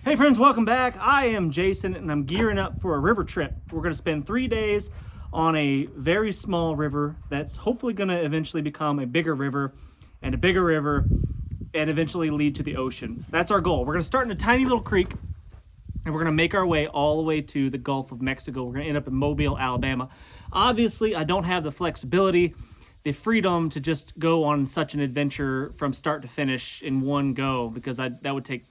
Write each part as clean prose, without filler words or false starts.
Hey friends, welcome back. I am Jason and I'm gearing up for a river trip. We're going to spend 3 days on a very small river that's hopefully going to eventually become a bigger river and eventually lead to the ocean. That's our goal. We're going to start in a tiny little creek and we're going to make our way all the way to the Gulf of Mexico. We're going to end up in Mobile, Alabama. Obviously, I don't have the flexibility, the freedom to just go on such an adventure from start to finish in one go, because that would take,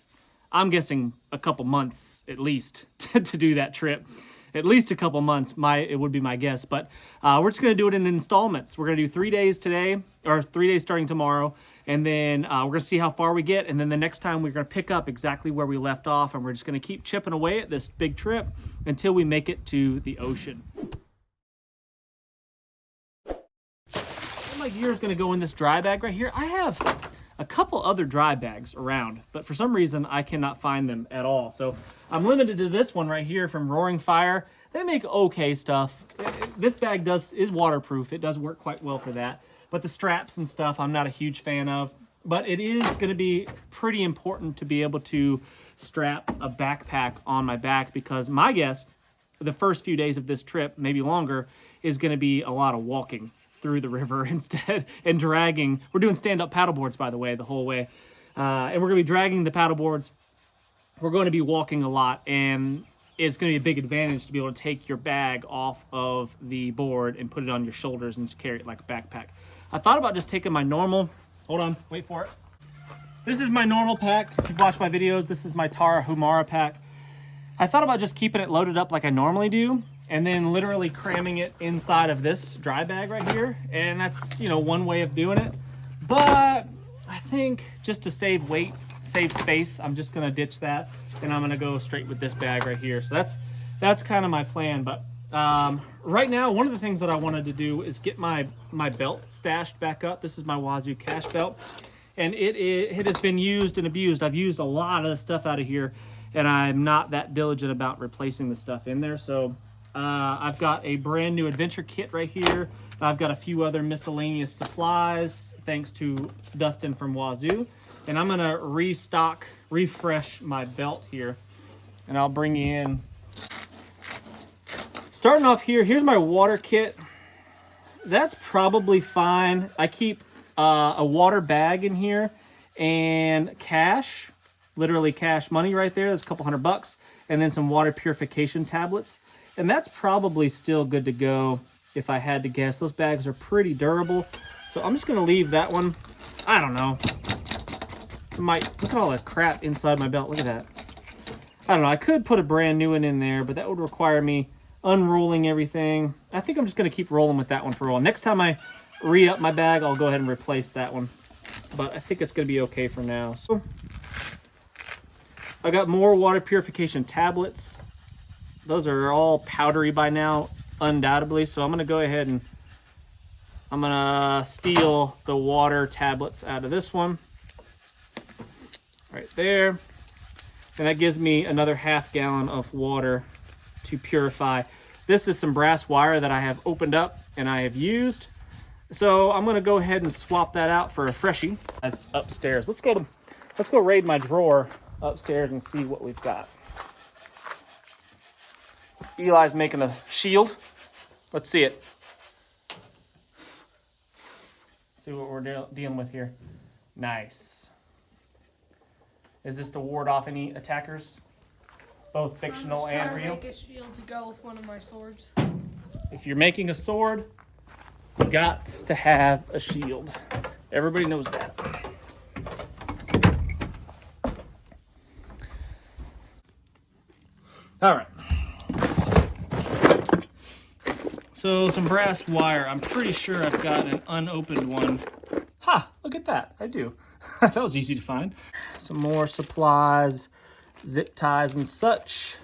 I'm guessing, a couple months at least to do that trip. At least a couple months, it would be my guess. But we're just going to do it in installments. We're going to do 3 days today, or 3 days starting tomorrow. And then we're going to see how far we get. And then the next time we're going to pick up exactly where we left off. And we're just going to keep chipping away at this big trip until we make it to the ocean. My gear is going to go in this dry bag right here. I have a couple other dry bags around, but for some reason I cannot find them at all. So I'm limited to this one right here from Roaring Fire. They make okay stuff. This bag is waterproof. It does work quite well for that. But the straps and stuff I'm not a huge fan of. But it is going to be pretty important to be able to strap a backpack on my back, because my guess, the first few days of this trip, maybe longer, is going to be a lot of walking through the river instead and dragging. We're doing stand-up paddleboards, by the way, the whole way. And we're going to be dragging the paddleboards. We're going to be walking a lot, and it's going to be a big advantage to be able to take your bag off of the board and put it on your shoulders and carry it like a backpack. I thought about just taking my normal, hold on, wait for it. This is my normal pack. If you've watched my videos, this is my Tara Humara pack. I thought about just keeping it loaded up like I normally do, and then literally cramming it inside of this dry bag right here. And that's, one way of doing it. But I think just to save weight, save space, I'm just gonna ditch that, and I'm gonna go straight with this bag right here. So that's kind of my plan. But right now, one of the things that I wanted to do is get my belt stashed back up. This is my Wazoo cash belt, and it has been used and abused. I've used a lot of the stuff out of here, and I'm not that diligent about replacing the stuff in there. So I've got a brand new adventure kit right here. I've got a few other miscellaneous supplies, thanks to Dustin from Wazoo. And I'm gonna refresh my belt here. And I'll bring you in. Starting off here, here's my water kit. That's probably fine. I keep a water bag in here and cash, literally cash money right there. There's a couple $100, and then some water purification tablets. And that's probably still good to go if I had to guess. Those bags are pretty durable. So I'm just going to leave that one. I don't know. Look at all the crap inside my belt. Look at that. I don't know. I could put a brand new one in there, but that would require me unrolling everything. I think I'm just going to keep rolling with that one for a while. Next time I re-up my bag, I'll go ahead and replace that one. But I think it's going to be okay for now. So I got more water purification tablets. Those are all powdery by now, undoubtedly. So I'm going to go ahead and I'm going to steal the water tablets out of this one. Right there. And that gives me another ½ gallon of water to purify. This is some brass wire that I have opened up and I have used. So I'm going to go ahead and swap that out for a freshie. That's upstairs. Let's go raid my drawer upstairs and see what we've got. Eli's making a shield. Let's see it. See what we're dealing with here. Nice. Is this to ward off any attackers? Both fictional and real? Make a shield to go with one of my swords. If you're making a sword, you got to have a shield. Everybody knows that. All right. So some brass wire. I'm pretty sure I've got an unopened one. Ha! Look at that. I do. That was easy to find. Some more supplies, zip ties and such.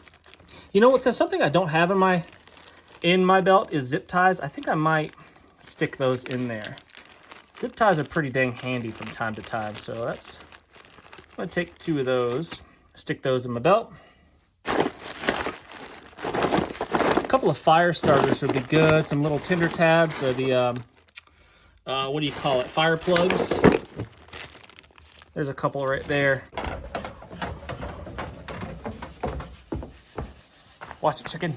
You know what? There's something I don't have in my belt is zip ties. I think I might stick those in there. Zip ties are pretty dang handy from time to time. So I'm gonna take 2 of those, stick those in my belt. A couple of fire starters would be good. Some little tinder tabs, or the what do you call it? Fire plugs. There's a couple right there. Watch it, chicken.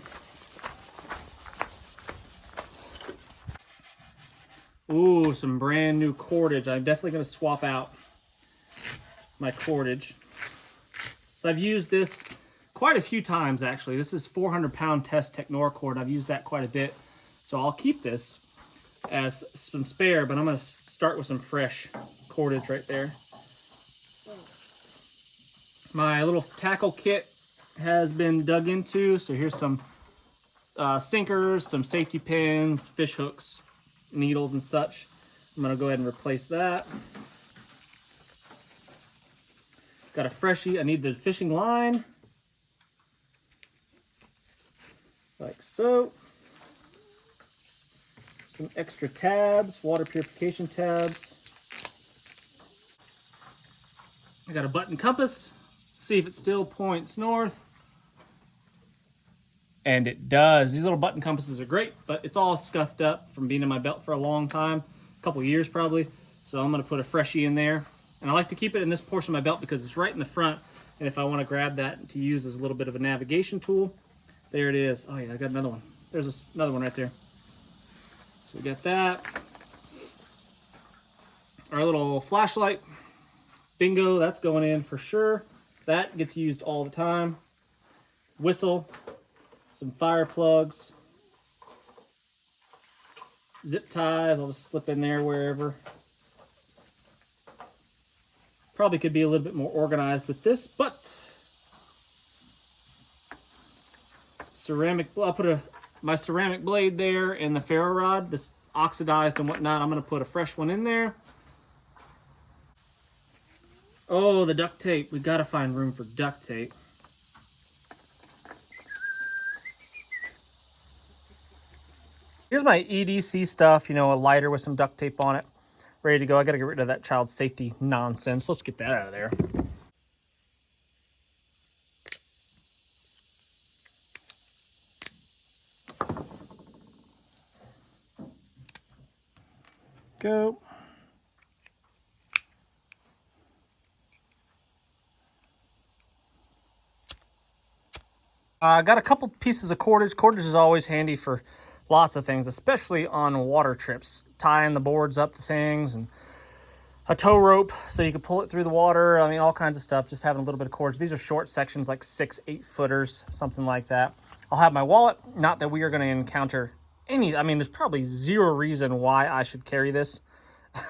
Ooh, some brand new cordage. I'm definitely going to swap out my cordage. So I've used this quite a few times, actually. This is 400-pound test Technora cord. I've used that quite a bit. So I'll keep this as some spare, but I'm going to start with some fresh cordage right there. My little tackle kit has been dug into. So here's some sinkers, some safety pins, fish hooks, needles and such. I'm going to go ahead and replace that. Got a freshie. I need the fishing line. Like so. Some extra tabs, water purification tabs. I got a button compass. Let's see if it still points north. And it does. These little button compasses are great, but it's all scuffed up from being in my belt for a long time, a couple years probably. So I'm going to put a freshie in there. And I like to keep it in this portion of my belt because it's right in the front. And if I want to grab that to use as a little bit of a navigation tool, there it is. Oh yeah, I got another one. There's another one right there. So we got that. Our little flashlight. Bingo, that's going in for sure. That gets used all the time. Whistle. Some fire plugs. Zip ties, I'll just slip in there wherever. Probably could be a little bit more organized with this, but ceramic, I'll put my ceramic blade there and the ferro rod, this oxidized and whatnot. I'm gonna put a fresh one in there. Oh, the duct tape. We gotta find room for duct tape. Here's my EDC stuff, you know, a lighter with some duct tape on it. Ready to go. I gotta get rid of that child safety nonsense. Let's get that out of there. Go. I got a couple pieces of cordage. Cordage is always handy for lots of things, especially on water trips. Tying the boards up to things, and a tow rope so you can pull it through the water. I mean, all kinds of stuff. Just having a little bit of cordage. These are short sections, like 6-8 footers, something like that. I'll have my wallet. Not that we are going to encounter any, I mean, there's probably zero reason why I should carry this.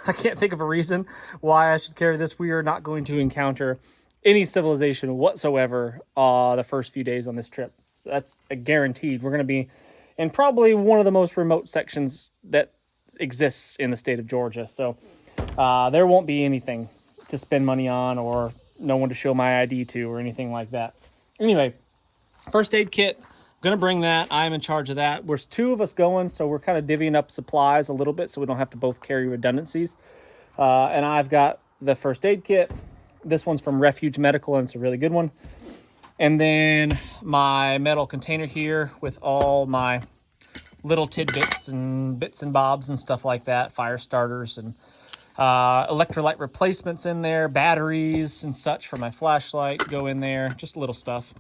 I can't think of a reason why I should carry this. We are not going to encounter any civilization whatsoever the first few days on this trip. So that's a guaranteed. We're going to be in probably one of the most remote sections that exists in the state of Georgia. So there won't be anything to spend money on or no one to show my ID to or anything like that. Anyway, first aid kit. Going to bring that. I'm in charge of that. There's two of us going, so we're kind of divvying up supplies a little bit so we don't have to both carry redundancies. And I've got the first aid kit. This one's from Refuge Medical, and it's a really good one. And then my metal container here with all my little tidbits and bits and bobs and stuff like that. Fire starters and electrolyte replacements in there. Batteries and such for my flashlight go in there. Just little stuff.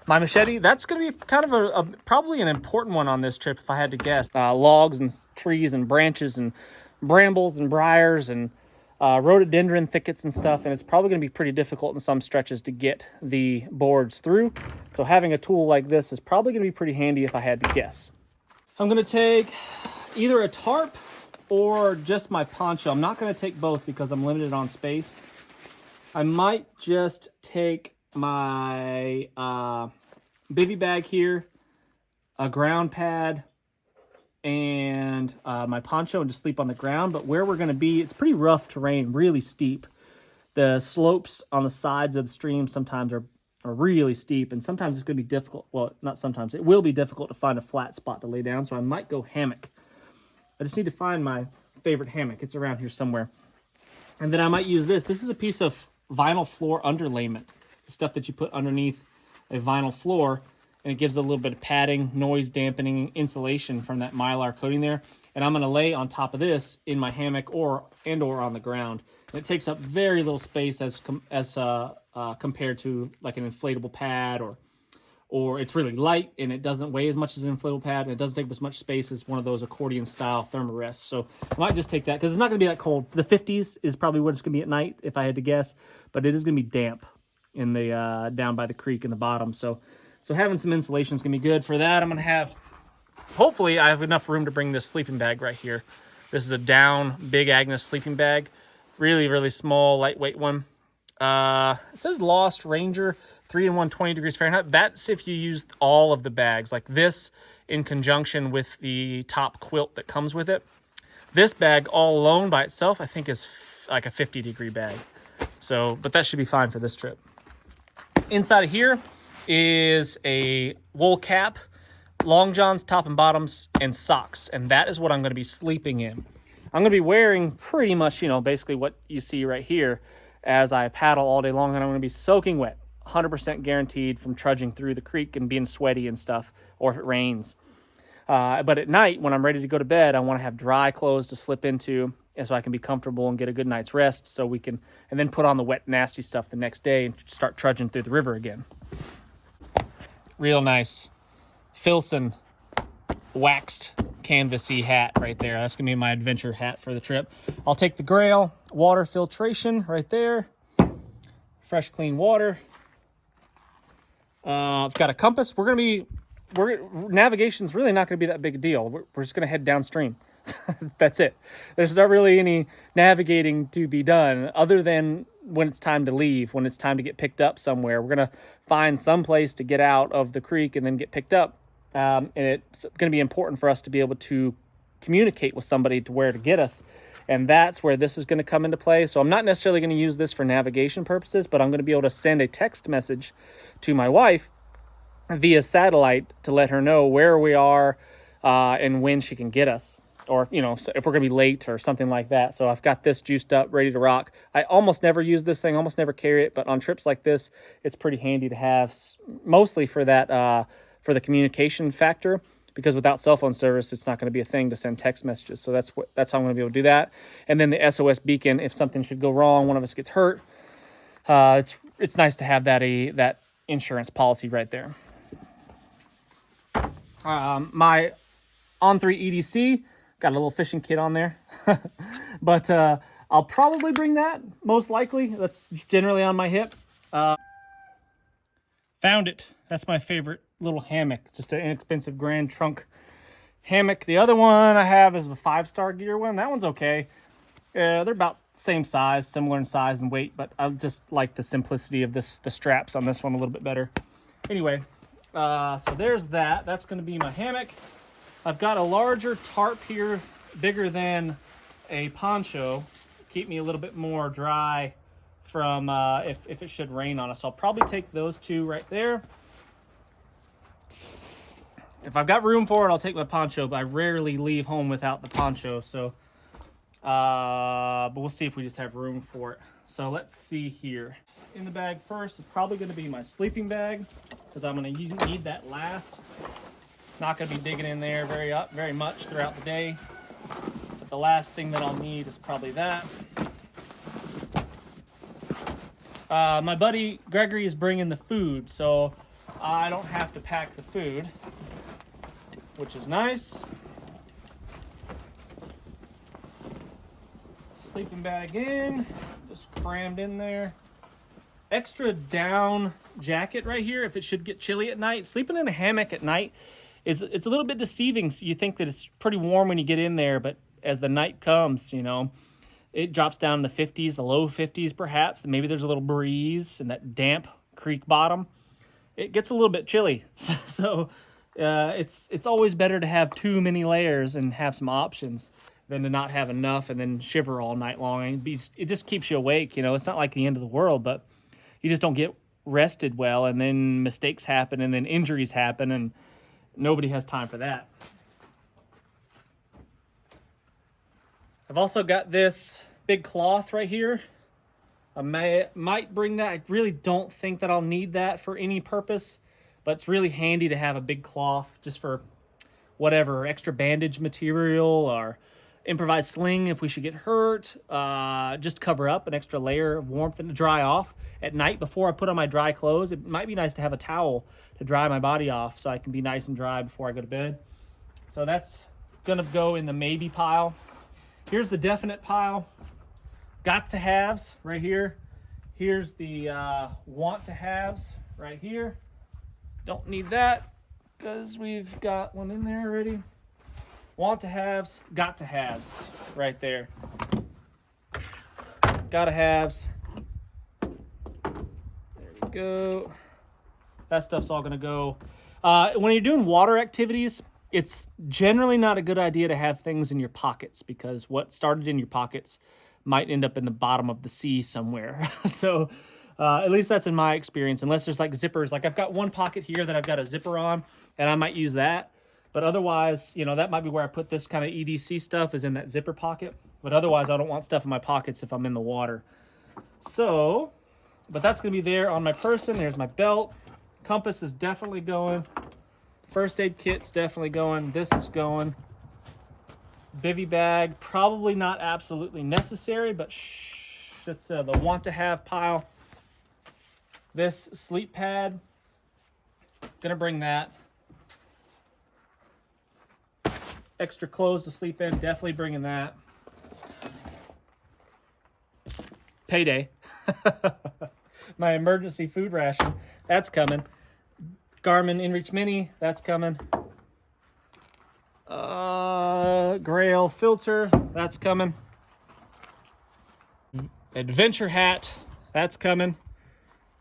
My machete, that's going to be kind of probably an important one on this trip if I had to guess. Logs and trees and branches and brambles and briars and rhododendron thickets and stuff, and it's probably going to be pretty difficult in some stretches to get the boards through. So having a tool like this is probably going to be pretty handy if I had to guess. I'm going to take either a tarp or just my poncho. I'm not going to take both because I'm limited on space. I might just take my bivy bag here, a ground pad, and my poncho, and just sleep on the ground. But where we're going to be, it's pretty rough terrain, really steep. The slopes on the sides of the stream sometimes are really steep, and sometimes it's going to be difficult. Well, not sometimes. It will be difficult to find a flat spot to lay down, so I might go hammock. I just need to find my favorite hammock. It's around here somewhere. And then I might use this. This is a piece of vinyl floor underlayment, stuff that you put underneath a vinyl floor, and it gives a little bit of padding, noise dampening, insulation from that Mylar coating there. And I'm going to lay on top of this in my hammock or on the ground. And it takes up very little space as compared to like an inflatable pad or it's really light and it doesn't weigh as much as an inflatable pad, and it doesn't take up as much space as one of those accordion style thermarests. So I might just take that because it's not going to be that cold. The 50s is probably what it's going to be at night if I had to guess, but it is going to be damp in the down by the creek in the bottom. So having some insulation is going to be good for that. I'm going to have, hopefully I have enough room to bring this sleeping bag right here. This is a down Big Agnes sleeping bag. Really, really small, lightweight one. It says Lost Ranger 3-in-1 20 degrees Fahrenheit. That's if you use all of the bags, like this in conjunction with the top quilt that comes with it. This bag all alone by itself, I think is like a 50-degree bag. So, but that should be fine for this trip. Inside of here is a wool cap, long johns, top and bottoms, and socks. And that is what I'm going to be sleeping in. I'm going to be wearing pretty much, you know, basically what you see right here as I paddle all day long, and I'm going to be soaking wet, 100% guaranteed from trudging through the creek and being sweaty and stuff, or if it rains. But at night, when I'm ready to go to bed, I want to have dry clothes to slip into, and so I can be comfortable and get a good night's rest, so we can, and then put on the wet, nasty stuff the next day and start trudging through the river again. Real nice Filson waxed canvasy hat right there. That's gonna be my adventure hat for the trip. I'll take the Grail water filtration right there. Fresh, clean water. I've got a compass. Navigation's really not gonna be that big a deal. We're just gonna head downstream. That's it. There's not really any navigating to be done other than when it's time to leave, when it's time to get picked up somewhere. We're gonna find some place to get out of the creek and then get picked up. And it's going to be important for us to be able to communicate with somebody to where to get us. And that's where this is going to come into play. So I'm not necessarily going to use this for navigation purposes, but I'm going to be able to send a text message to my wife via satellite to let her know where we are and when she can get us. Or, you know, if we're going to be late or something like that. So I've got this juiced up, ready to rock. I almost never use this thing, almost never carry it. But on trips like this, it's pretty handy to have, mostly for that for the communication factor, because without cell phone service, it's not going to be a thing to send text messages. So that's how I'm going to be able to do that. And then the SOS beacon, if something should go wrong, one of us gets hurt, it's nice to have that insurance policy right there. My On3 EDC got a little fishing kit on there, but I'll probably bring that, most likely. That's generally on my hip. Found it. That's my favorite little hammock, just an inexpensive Grand Trunk hammock. The other one I have is the 5-star gear one. That one's okay. They're about same size, similar in size and weight, but I just like the simplicity of the straps on this one a little bit better. Anyway, so there's that. That's going to be my hammock. I've got a larger tarp here, bigger than a poncho, keep me a little bit more dry from if it should rain on us. So I'll probably take those two right there. If I've got room for it, I'll take my poncho, but I rarely leave home without the poncho. So, but we'll see if we just have room for it. So let's see here. In the bag first is probably going to be my sleeping bag, because I'm going to need that last. Not going to be digging in there very much throughout the day. But the last thing that I'll need is probably that. My buddy Gregory is bringing the food, so I don't have to pack the food, which is nice. Sleeping bag in, just crammed in there. Extra down jacket right here if it should get chilly at night. Sleeping in a hammock at night it's a little bit deceiving. So you think that it's pretty warm when you get in there, but as the night comes, you know, it drops down in the 50s, the low 50s perhaps, and maybe there's a little breeze and that damp creek bottom. It gets a little bit chilly. So it's always better to have too many layers and have some options than to not have enough and then shiver all night long. It just keeps you awake, you know. It's not like the end of the world, but you just don't get rested well, and then mistakes happen, and then injuries happen, and nobody has time for that. I've also got this big cloth right here. I might bring that. I really don't think that I'll need that for any purpose, but it's really handy to have a big cloth just for whatever, extra bandage material or improvised sling if we should get hurt, just cover up an extra layer of warmth and to dry off at night before I put on my dry clothes. It might be nice to have a towel to dry my body off so I can be nice and dry before I go to bed. So that's gonna go in the maybe pile. Here's the definite pile. Got to haves right here. Here's the want to haves right here. Don't need that because we've got one in there already. Want to haves, got to haves right there. Gotta haves. There we go. That stuff's all gonna go. When you're doing water activities, it's generally not a good idea to have things in your pockets because what started in your pockets might end up in the bottom of the sea somewhere. So at least that's in my experience, unless there's like zippers. Like I've got one pocket here that I've got a zipper on and I might use that. But otherwise, you know, that might be where I put this kind of EDC stuff, is in that zipper pocket. But otherwise, I don't want stuff in my pockets if I'm in the water. So, but that's going to be there on my person. There's my belt. Compass is definitely going. First aid kit's definitely going. This is going. Bivy bag, probably not absolutely necessary, but that's the want to have pile. This sleep pad, gonna bring that. Extra clothes to sleep in, definitely bringing that. Payday. My emergency food ration, that's coming. Garmin InReach Mini, that's coming. Grail filter, that's coming. Adventure hat, that's coming.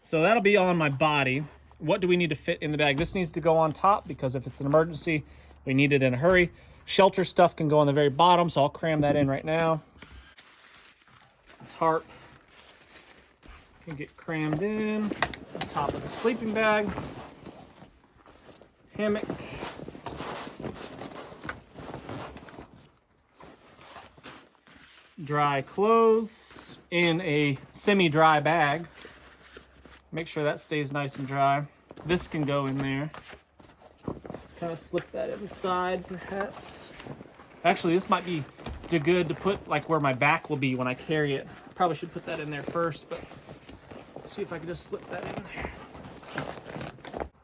So that'll be on my body. What do we need to fit in the bag? This needs to go on top because if it's an emergency, we need it in a hurry. Shelter stuff can go on the very bottom, so I'll cram that in right now. Tarp can get crammed in. Top of the sleeping bag. Hammock. Dry clothes in a semi-dry bag. Make sure that stays nice and dry. This can go in there. Kind of slip that inside, perhaps. Actually, this might be good to put like where my back will be when I carry it. Probably should put that in there first, but let's see if I can just slip that in there.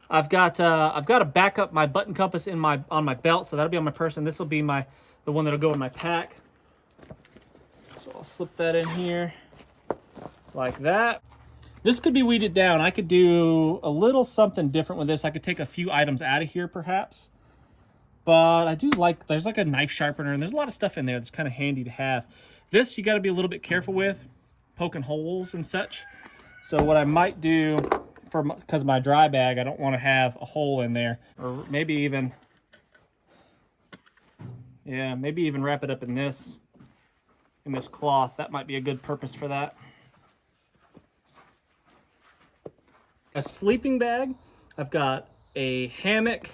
I've got to back up my button compass on my belt, so that'll be on my person. This will be the one that'll go in my pack. So I'll slip that in here like that. This could be weeded down. I could do a little something different with this. I could take a few items out of here perhaps. But I do like, there's like a knife sharpener and there's a lot of stuff in there that's kind of handy to have. This you got to be a little bit careful with, poking holes and such. So what I might do, because my dry bag, I don't want to have a hole in there. Or maybe even, yeah, maybe even wrap it up in this cloth. That might be a good purpose for that. A sleeping bag. I've got a hammock.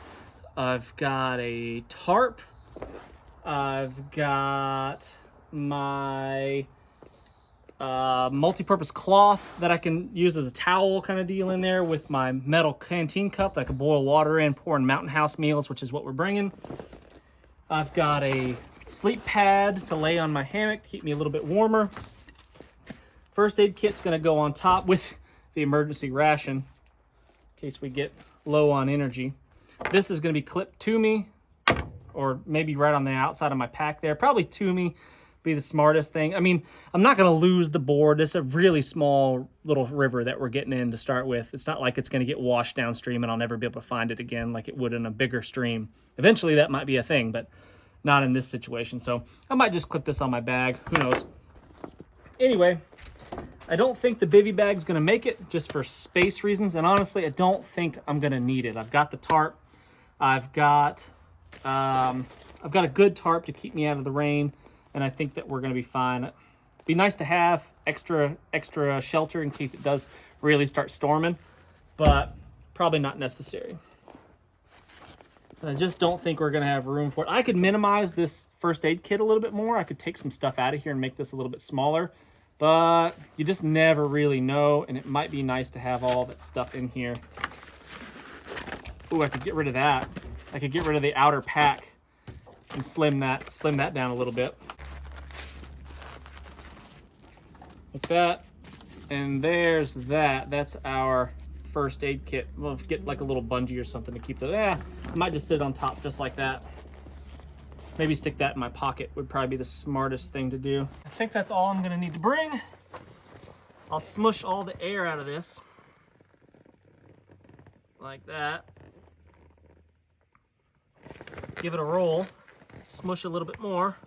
I've got a tarp. I've got my multi-purpose cloth that I can use as a towel kind of deal in there, with my metal canteen cup that I can boil water in, pouring Mountain House meals, which is what we're bringing. I've got a sleep pad to lay on my hammock to keep me a little bit warmer. First aid kit's going to go on top with the emergency ration in case we get low on energy. This is going to be clipped to me, or maybe right on the outside of my pack there. Probably to me be the smartest thing. I mean, I'm not going to lose the board. It's a really small little river that we're getting in to start with. It's not like it's going to get washed downstream and I'll never be able to find it again like it would in a bigger stream. Eventually that might be a thing, but not in this situation. So I might just clip this on my bag. Who knows? Anyway, I don't think the bivy bag's going to make it, just for space reasons. And honestly, I don't think I'm going to need it. I've got the tarp. I've got a good tarp to keep me out of the rain. And I think that we're going to be fine. It'd be nice to have extra shelter in case it does really start storming, but probably not necessary. And I just don't think we're going to have room for it. I could minimize this first aid kit a little bit more. I could take some stuff out of here and make this a little bit smaller, but you just never really know, and it might be nice to have all that stuff in here. Ooh, I could get rid of that. I could get rid of the outer pack and slim that down a little bit. like that. And there's that. That's our first aid kit. We'll get like a little bungee or something to keep the, I might just sit on top just like that. Maybe stick that in my pocket would probably be the smartest thing to do. I think that's all I'm gonna need to bring. I'll smush all the air out of this. Like that. Give it a roll. Smush a little bit more.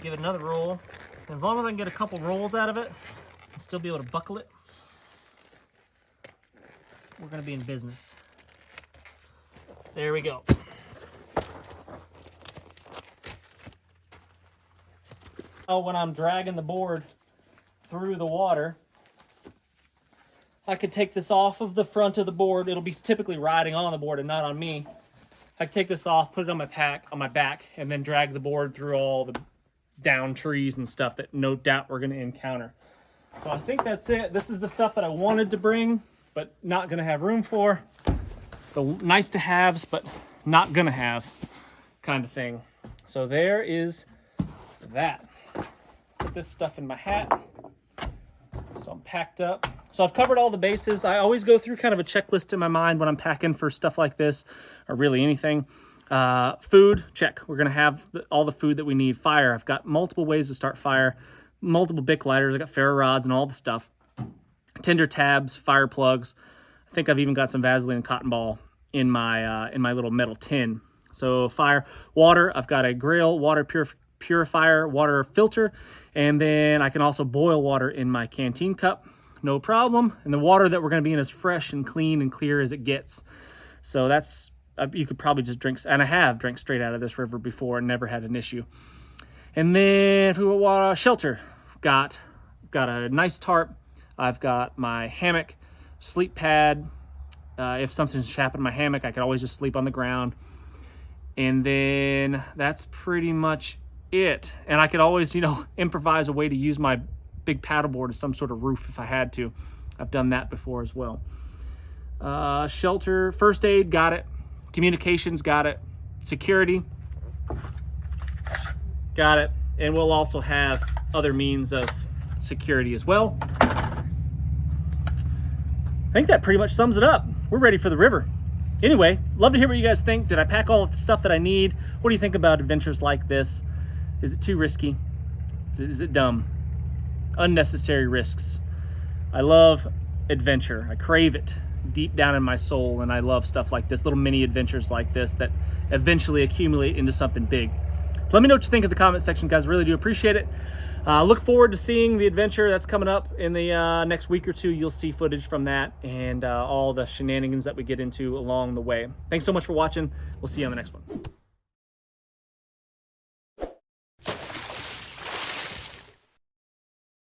Give it another roll. And as long as I can get a couple rolls out of it, and still be able to buckle it, we're gonna be in business. There we go. Oh, when I'm dragging the board through the water, I could take this off of the front of the board. It'll be typically riding on the board and not on me. I can take this off, put it on my back, and then drag the board through all the down trees and stuff that no doubt we're gonna encounter. So I think that's it. This is the stuff that I wanted to bring, but not gonna have room for. The nice to haves, but not gonna have kind of thing. So there is that. Put this stuff in my hat. So I'm packed up. So I've covered all the bases. I always go through kind of a checklist in my mind when I'm packing for stuff like this, or really anything. Food, check. We're gonna have all the food that we need. Fire, I've got multiple ways to start fire. Multiple Bic lighters, I got ferro rods and all the stuff. Tinder tabs, fire plugs. I think I've even got some Vaseline and cotton ball in my little metal tin. So fire, water, I've got a grill, water purifier, water filter, and then I can also boil water in my canteen cup, no problem. And the water that we're gonna be in is fresh and clean and clear as it gets. So that's, you could probably just drink, and I have drank straight out of this river before and never had an issue. And then for shelter, got a nice tarp. I've got my hammock, sleep pad. If something's happened in my hammock, I could always just sleep on the ground. And then that's pretty much it. And I could always, improvise a way to use my big paddleboard as some sort of roof if I had to. I've done that before as well. Shelter, first aid, got it. Communications, got it. Security, got it. And we'll also have other means of security as well. I think that pretty much sums it up. We're ready for the river. Anyway, love to hear what you guys think. Did I pack all of the stuff that I need? What do you think about adventures like this? Is it too risky? Is it dumb? Unnecessary risks. I love adventure. I crave it deep down in my soul, and I love stuff like this, little mini adventures like this that eventually accumulate into something big. So let me know what you think in the comment section, guys. I really do appreciate it. Look forward to seeing the adventure that's coming up in the next week or two. You'll see footage from that and all the shenanigans that we get into along the way. Thanks so much for watching. We'll see you on the next one.